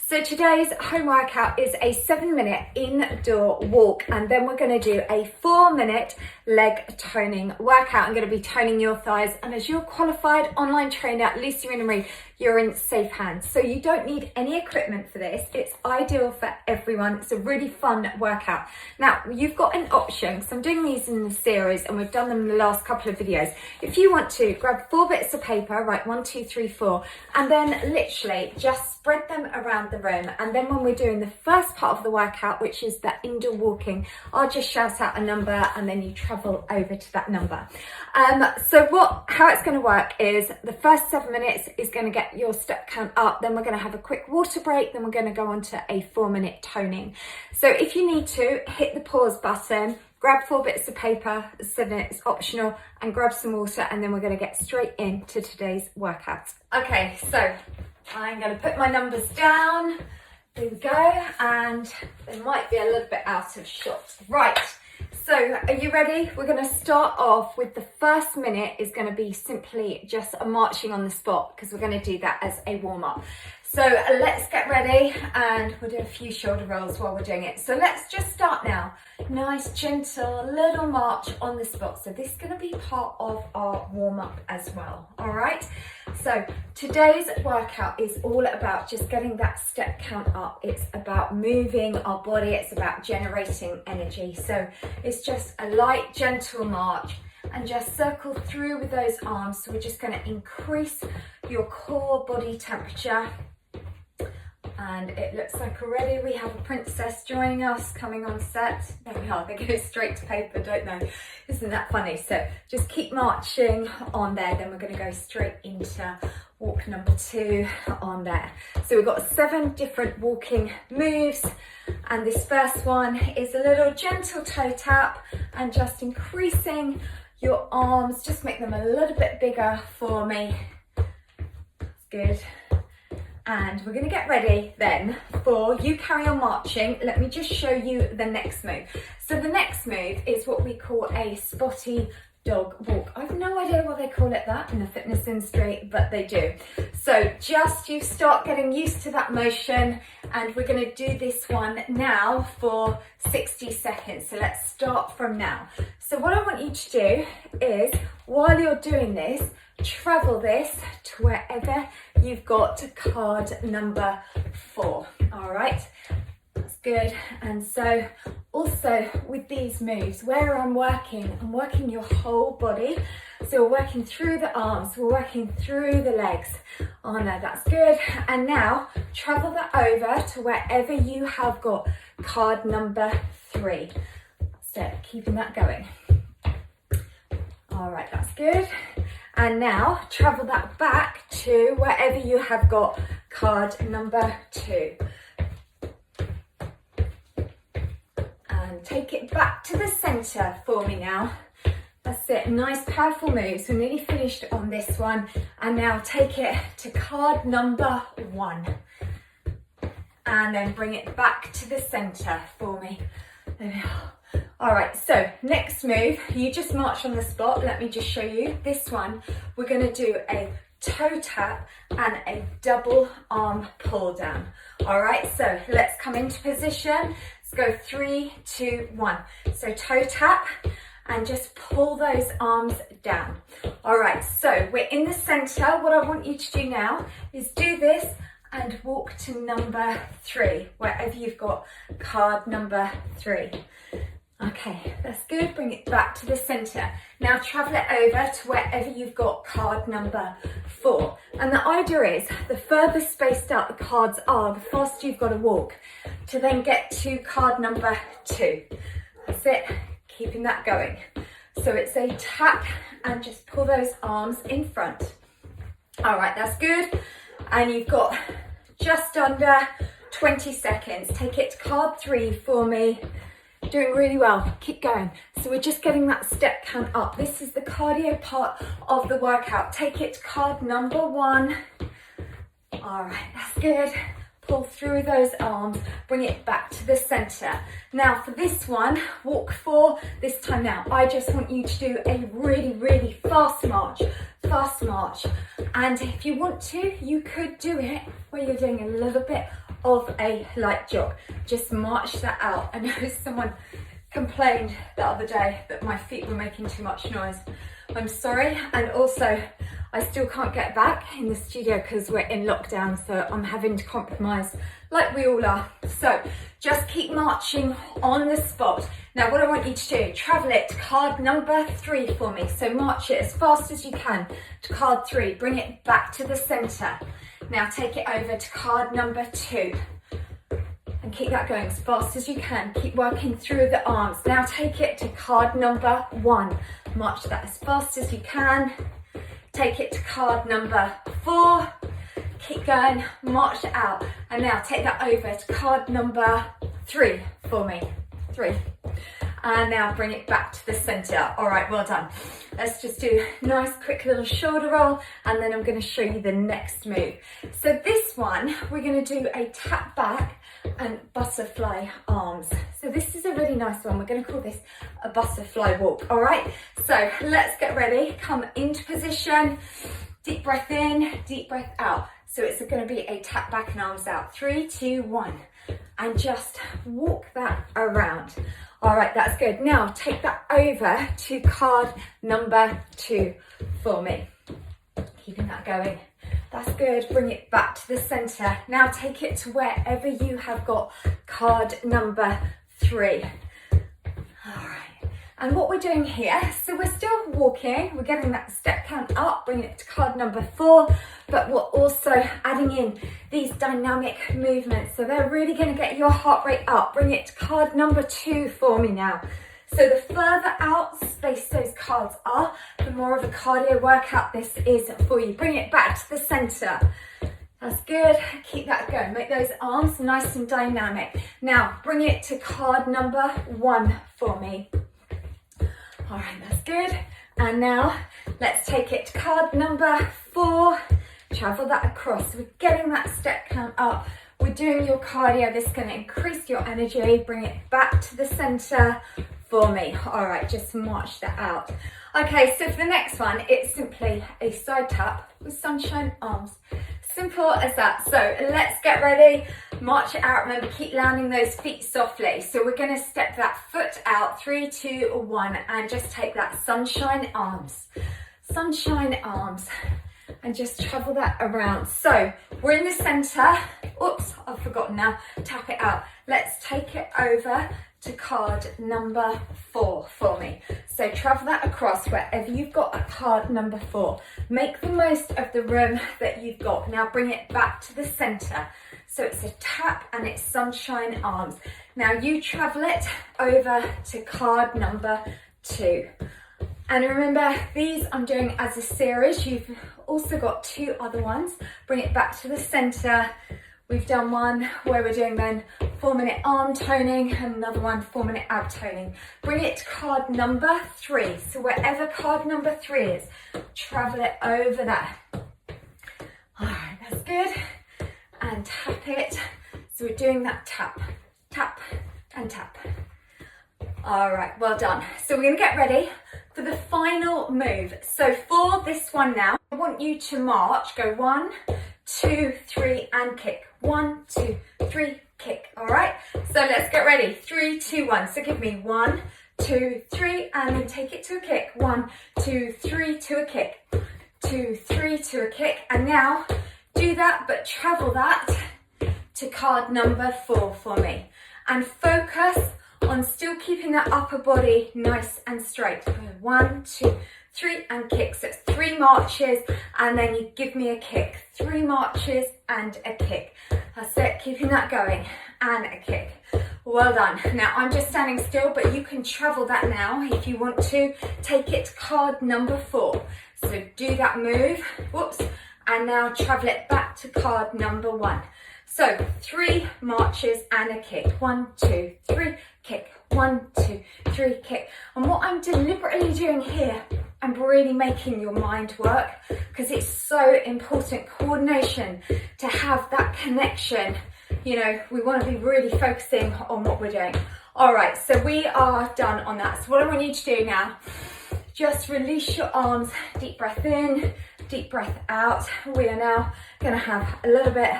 So today's home workout is a 7-minute indoor walk, and then we're going to do a 4-minute leg toning workout. I'm going to be toning your thighs, and as your qualified online trainer, Lucy Wyndham-Read, you're in safe hands. So you don't need any equipment for this. It's ideal for everyone. It's a really fun workout. Now, you've got an option, because I'm doing these in the series and we've done them in the last couple of videos. If you want to, grab 4 bits of paper, write 1, 2, 3, 4, and then literally just spread them around the room. And then when we're doing the first part of the workout, which is the indoor walking, I'll just shout out a number and then you travel over to that number. How it's going to work is the first 7 minutes is going to get your step count up, then we're going to have a quick water break, then we're going to go on to a 4-minute toning. So if you need to, hit the pause button, grab 4 bits of paper, so that it's optional, and grab some water, and then we're going to get straight into today's workout. Okay, so I'm going to put my numbers down. There we go, and they might be a little bit out of shot. Right, so are you ready? We're going to start off with the first minute is going to be simply just a marching on the spot, because we're going to do that as a warm-up. So let's get ready, and we'll do a few shoulder rolls while we're doing it. So let's just start now. Nice, gentle, little march on the spot. So this is going to be part of our warm-up as well, all right? So today's workout is all about just getting that step count up. It's about moving our body. It's about generating energy. So it's just a light, gentle march, and just circle through with those arms. So we're just going to increase your core body temperature. And it looks like already we have a princess joining us, coming on set. There we are, they go straight to paper, don't they? Isn't that funny? So just keep marching on there, then we're going to go straight into walk number 2 on there. So we've got 7 different walking moves, and this first one is a little gentle toe tap, and just increasing your arms, just make them a little bit bigger for me. That's good. And we're going to get ready then for you carry on marching. Let me just show you the next move. So the next move is what we call a spotty dog walk. I have no idea why they call it that in the fitness industry, but they do. So just you start getting used to that motion, and we're going to do this one now for 60 seconds. So let's start from now. So what I want you to do is, while you're doing this, travel this to wherever you've got card number 4. All right, that's good. And so also with these moves, where I'm working your whole body. So we're working through the arms, we're working through the legs. Oh no, that's good. And now travel that over to wherever you have got card number 3. That's it, keeping that going. All right, that's good. And now travel that back to wherever you have got card number 2. And take it back to the center for me now. That's it, nice powerful moves. We're nearly finished on this one. And now take it to card number 1. And then bring it back to the center for me. There we are. All right, so next move, you just march on the spot. Let me just show you this one. We're going to do a toe tap and a double arm pull down. All right, so let's come into position. Let's go 3, 2, 1. So toe tap and just pull those arms down. All right, so we're in the center. What I want you to do now is do this and walk to number 3, wherever you've got card number 3. Okay, that's good. Bring it back to the center. Now travel it over to wherever you've got card number 4. And the idea is, the further spaced out the cards are, the faster you've got to walk to then get to card number 2. That's it, keeping that going. So it's a tap and just pull those arms in front. All right, that's good. And you've got just under 20 seconds. Take it to card 3 for me. Doing really well, keep going. So we're just getting that step count up. This is the cardio part of the workout. Take it to card number 1. All right, that's good. pull through those arms, bring it back to the center. Now for this one, walk 4 this time. Now I just want you to do a really, really fast march, and if you want to, you could do it where you're doing a little bit of a light jog. Just march that out. I know someone complained the other day that my feet were making too much noise. I'm sorry, and also I still can't get back in the studio because we're in lockdown, so I'm having to compromise like we all are. So just keep marching on the spot. Now what I want you to do, travel it to card number 3 for me. So march it as fast as you can to card 3, bring it back to the center. Now take it over to card number 2. And keep that going as fast as you can. Keep working through the arms. Now take it to card number 1. March that as fast as you can. Take it to card number 4. Keep going, march it out. And now take that over to card number 3 for me. 3. And now bring it back to the center. All right, well done. Let's just do a nice quick little shoulder roll, and then I'm going to show you the next move. So this one, we're going to do a tap back and butterfly arms. So this is a really nice one. We're going to call this a butterfly walk. All right, so let's get ready. Come into position. Deep breath in, deep breath out. So it's going to be a tap back and arms out. 3, 2, 1. And just walk that around. All right, that's good. Now take that over to card number 2 for me. Keeping that going. That's good. Bring it back to the center. Now take it to wherever you have got card number 3. All right. And what we're doing here, so we're still walking, we're getting that step count up, bringing it to card number 4, but we're also adding in these dynamic movements. So they're really going to get your heart rate up. Bring it to card number 2 for me now. So the further out spaced those cards are, the more of a cardio workout this is for you. Bring it back to the center. That's good. Keep that going. Make those arms nice and dynamic. Now bring it to card number 1 for me. All right, that's good. And now let's take it to card number 4. Travel that across. We're getting that step count up. We're doing your cardio. This is going to increase your energy. Bring it back to the center for me. All right, just march that out. Okay, so for the next one, it's simply a side tap with sunshine arms. Simple as that. So let's get ready. March it out. Remember, keep landing those feet softly. So we're going to step that foot out. 3, 2, 1, and just take that sunshine arms. Sunshine arms. And just travel that around. So we're in the center. Oops, I've forgotten now. Tap it out. Let's take it over to card number 4 for me. So travel that across wherever you've got a card number 4. Make the most of the room that you've got. Now bring it back to the center. So it's a tap and it's sunshine arms. Now you travel it over to card number 2. And remember, these I'm doing as a series. You've also got 2 other ones. Bring it back to the center. We've done one where we're doing then 4-minute arm toning and another one 4-minute ab toning. Bring it to card number 3. So wherever card number 3 is, travel it over there. All right, that's good. And tap it. So we're doing that tap, tap, and tap. All right, well done. So we're going to get ready for the final move. So for this one now, I want you to march. Go 1, 2, 3, and kick. 1, 2, 3, kick. All right. So let's get ready. 3, 2, 1. So give me 1, 2, 3, and then take it to a kick. 1, 2, 3 to a kick. 2, 3 to a kick. And now do that, but travel that to card number 4 for me. And focus on still keeping that upper body nice and straight. 1, 2, 3, and kick. So it's 3 marches, and then you give me a kick. 3 marches and a kick. That's it, keeping that going, and a kick. Well done. Now I'm just standing still, but you can travel that now if you want to. Take it to card number 4. So do that move, whoops, and now travel it back to card number 1. So 3 marches and a kick. 1, 2, 3, kick. 1, 2, 3, kick. And what I'm deliberately doing here, I'm really making your mind work, because it's so important, coordination, to have that connection you know, we want to be really focusing on what we're doing. All right, so we are done on that. So what I want you to do now, just release your arms, deep breath in, deep breath out. We are now going to have a little bit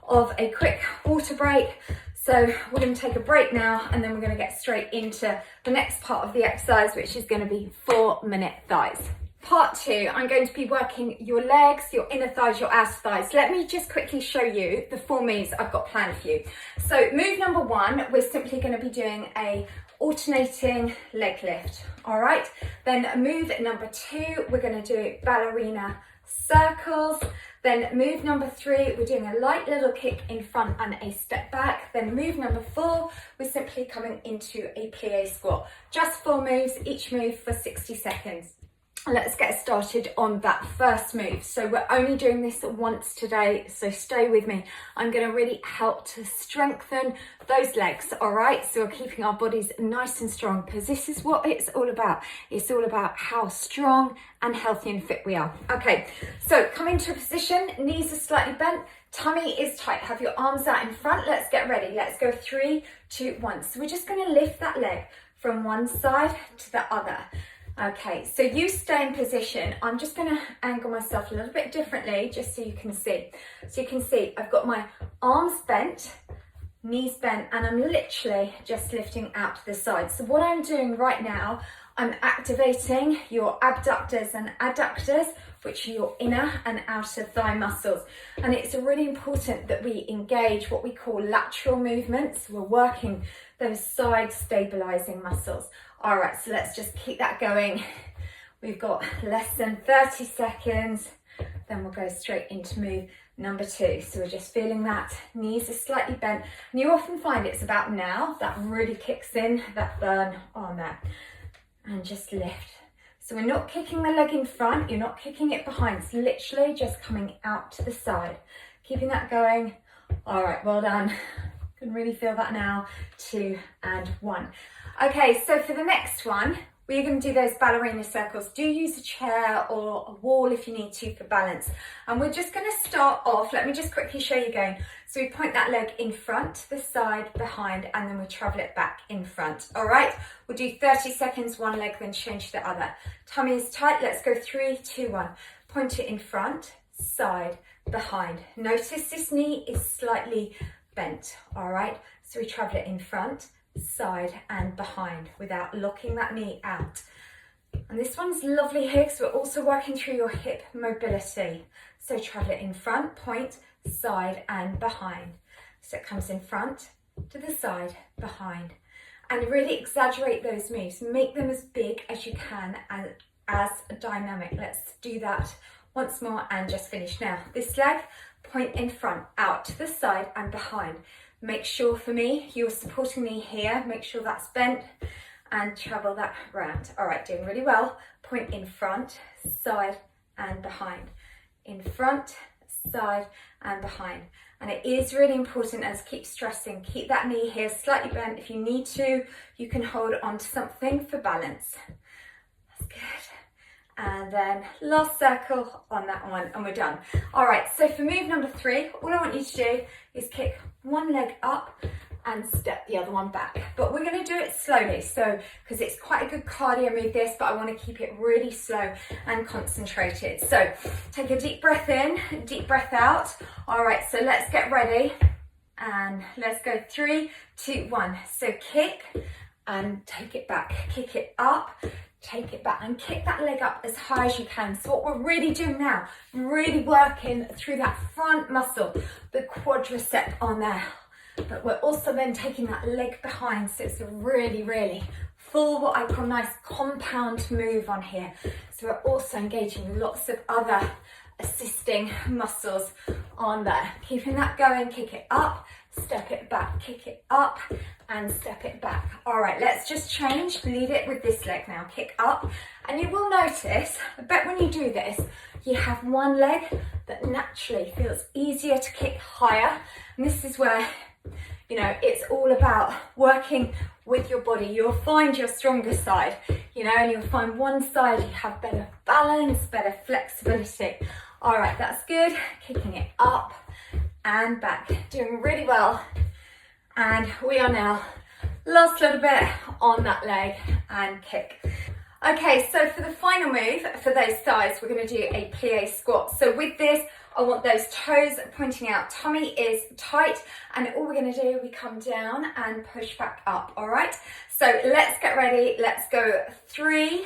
of a quick water break. So we're going to take a break now, and then we're going to get straight into the next part of the exercise, which is going to be 4-minute thighs. Part 2, I'm going to be working your legs, your inner thighs, your outer thighs. Let me just quickly show you the 4 moves I've got planned for you. So move number 1, we're simply going to be doing a alternating leg lift. All right. Then move number 2, we're going to do ballerina circles. Then move number 3, we're doing a light little kick in front and a step back. Then move number 4, we're simply coming into a plie squat. Just 4 moves, each move for 60 seconds. Let's get started on that first move. So we're only doing this once today, so stay with me. I'm going to really help to strengthen those legs, all right? So we're keeping our bodies nice and strong, because this is what it's all about. It's all about how strong and healthy and fit we are. Okay, so come into a position, knees are slightly bent, tummy is tight. Have your arms out in front. Let's get ready. Let's go 3, 2, 1. So we're just going to lift that leg from one side to the other. Okay, so you stay in position. I'm just going to angle myself a little bit differently just so you can see. So you can see I've got my arms bent, knees bent, and I'm literally just lifting out to the side. So what I'm doing right now, I'm activating your abductors and adductors, which are your inner and outer thigh muscles. And it's really important that we engage what we call lateral movements. We're working those side stabilizing muscles. All right, so let's just keep that going. We've got less than 30 seconds. Then we'll go straight into move number 2. So we're just feeling that knees are slightly bent. And you often find it's about now that really kicks in, that burn on that. And just lift. So we're not kicking the leg in front, you're not kicking it behind. It's literally just coming out to the side. Keeping that going. All right, well done. Can really feel that now. 2 and 1. Okay, so for the next one, we're going to do those ballerina circles. Do use a chair or a wall if you need to for balance. And we're just going to start off. Let me just quickly show you going. So we point that leg in front, to the side, behind, and then we travel it back in front. All right, we'll do 30 seconds, one leg, then change to the other. Tummy is tight. Let's go 3, 2, 1. Point it in front, side, behind. Notice this knee is slightly bent. All right, so we travel it in front, side and behind without locking that knee out. And this one's lovely here because we're also working through your hip mobility. So travel it in front, point, side and behind. So it comes in front, to the side, behind. And really exaggerate those moves. Make them as big as you can and as dynamic. Let's do that once more and just finish now. This leg, point in front, out to the side and behind. Make sure for me, you're supporting me here. Make sure that's bent and travel that round. All right, doing really well. Point in front, side and behind. In front, side and behind. And it is really important, as keep stressing, keep that knee here slightly bent. If you need to, you can hold on to something for balance. That's good. And then last circle on that one and we're done. All right, so for move number 3, all I want you to do is kick one leg up and step the other one back. But we're going to do it slowly, so because it's quite a good cardio move this, but I want to keep it really slow and concentrated. So take a deep breath in, deep breath out. All right, so let's get ready and let's go 3, 2, 1. So kick and take it back, kick it up, take it back and kick that leg up as high as you can. So what we're really doing now, really working through that front muscle, the quadricep on there. But we're also then taking that leg behind. So it's a really, really full, what I call nice compound move on here. So we're also engaging lots of other assisting muscles on there. Keeping that going, kick it up, step it back, kick it up and step it back. All right, let's just change, lead it with this leg now. Kick up, and you will notice, I bet when you do this, you have one leg that naturally feels easier to kick higher. And this is where, you know, it's all about working with your body. You'll find your stronger side, you know, and you'll find one side you have better balance, better flexibility. All right, that's good. Kicking it up and back. Doing really well. And we are now last little bit on that leg and kick. Okay, so for the final move for those thighs, we're going to do a plie squat. So with this, I want those toes pointing out, tummy is tight, and all we're going to do, we come down and push back up, all right? So let's get ready. Let's go 3,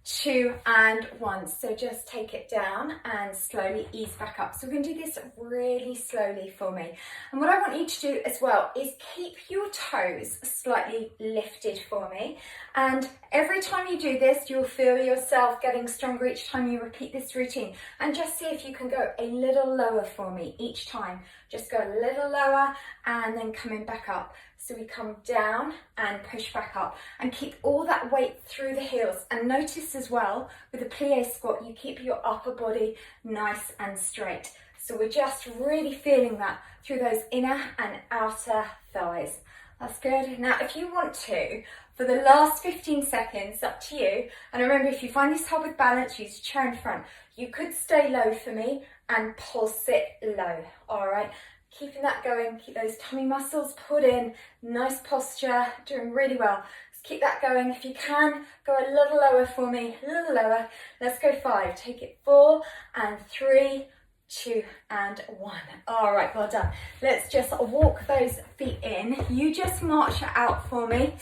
2, and 1. So just take it down and slowly ease back up. So we're going to do this really slowly for me. And what I want you to do as well is keep your toes slightly lifted for me. And every time you do this, you'll feel yourself getting stronger each time you repeat this routine. And just see if you can go a little lower for me each time. Just go a little lower and then coming back up. So we come down and push back up and keep all that weight through the heels. And notice as well, with the plie squat, you keep your upper body nice and straight. So we're just really feeling that through those inner and outer thighs. That's good. Now, if you want to, for the last 15 seconds, up to you. And remember, if you find this hard with balance, use chair in front. You could stay low for me and pulse it low, all right? Keeping that going, keep those tummy muscles put in, nice posture, doing really well. Let's keep that going. If you can, go a little lower for me, a little lower. Let's go 5, take it 4 and 3, 2 and 1. All right, well done. Let's just walk those feet in. You just march out for me.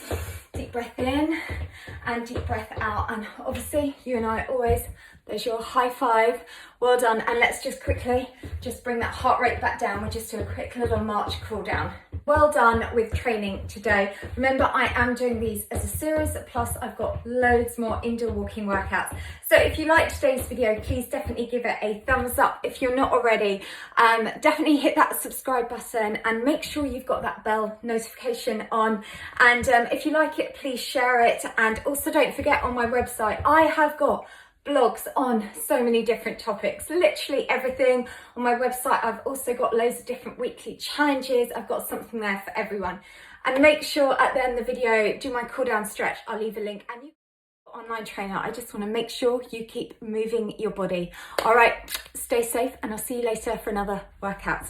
Deep breath in and deep breath out. And obviously you and I always, there's your high five. Well done. And let's just quickly just bring that heart rate back down. We'll just do a quick little march cool down. Well done with training today. Remember, I am doing these as a series, plus I've got loads more indoor walking workouts. So if you liked today's video, please definitely give it a thumbs up. If you're not already, definitely hit that subscribe button and make sure you've got that bell notification on. And if you like it, please share it. And also don't forget, on my website, I have got blogs on so many different topics, literally everything on my website. I've also got loads of different weekly challenges. I've got something there for everyone. And make sure at the end of the video, do my cool down stretch. I'll leave a link. And you online trainer, I just want to make sure you keep moving your body. All right, stay safe and I'll see you later for another workout.